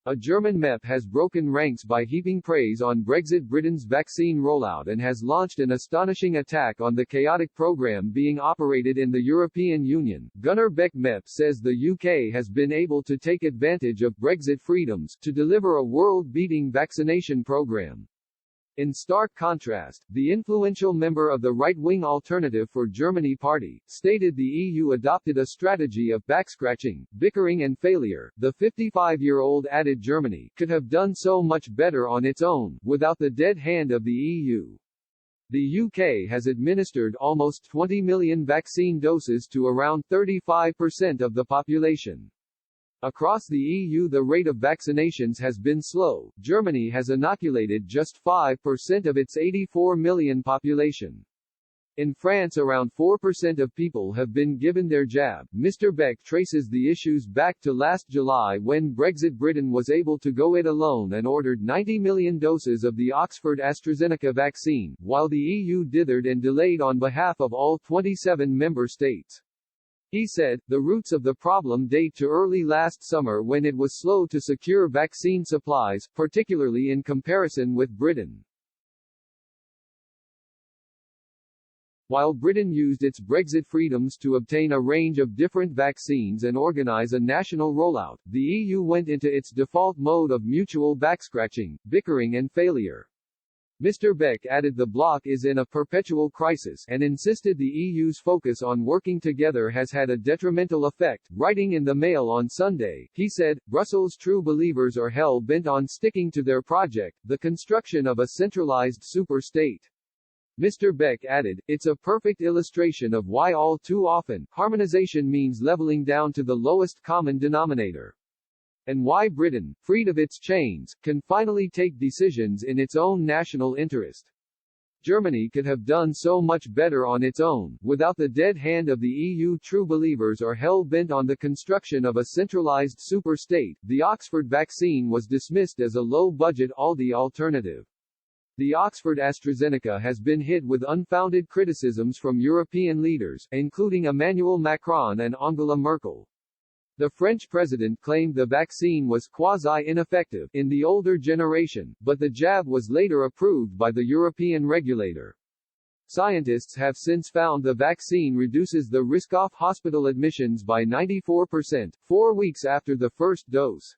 A German MEP has broken ranks by heaping praise on Brexit Britain's vaccine rollout and has launched an astonishing attack on the chaotic program being operated in the European Union. Gunnar Beck MEP says the UK has been able to take advantage of Brexit freedoms to deliver a world-beating vaccination program. In stark contrast, the influential member of the right-wing Alternative for Germany party, stated the EU adopted a strategy of backscratching, bickering and failure. The 55-year-old added Germany could have done so much better on its own, without the dead hand of the EU. The UK has administered almost 20 million vaccine doses to around 35% of the population. Across the EU the rate of vaccinations has been slow. Germany has inoculated just 5% of its 84 million population. In France around 4% of people have been given their jab. Mr. Beck traces the issues back to last July when Brexit Britain was able to go it alone and ordered 90 million doses of the Oxford AstraZeneca vaccine, while the EU dithered and delayed on behalf of all 27 member states. He said, the roots of the problem date to early last summer when it was slow to secure vaccine supplies, particularly in comparison with Britain. While Britain used its Brexit freedoms to obtain a range of different vaccines and organize a national rollout, the EU went into its default mode of mutual backscratching, bickering and failure. Mr. Beck added the bloc is in a perpetual crisis and insisted the EU's focus on working together has had a detrimental effect. Writing in the Mail on Sunday, he said, Brussels' true believers are hell-bent on sticking to their project, the construction of a centralized super-state. Mr. Beck added, it's a perfect illustration of why all too often, harmonization means leveling down to the lowest common denominator. And why Britain, freed of its chains, can finally take decisions in its own national interest. Germany could have done so much better on its own, without the dead hand of the EU. True believers are hell-bent on the construction of a centralized super-state. The Oxford vaccine was dismissed as a low-budget Aldi alternative. The Oxford AstraZeneca has been hit with unfounded criticisms from European leaders, including Emmanuel Macron and Angela Merkel. The French president claimed the vaccine was quasi-ineffective in the older generation, but the jab was later approved by the European regulator. Scientists have since found the vaccine reduces the risk of hospital admissions by 94%, 4 weeks after the first dose.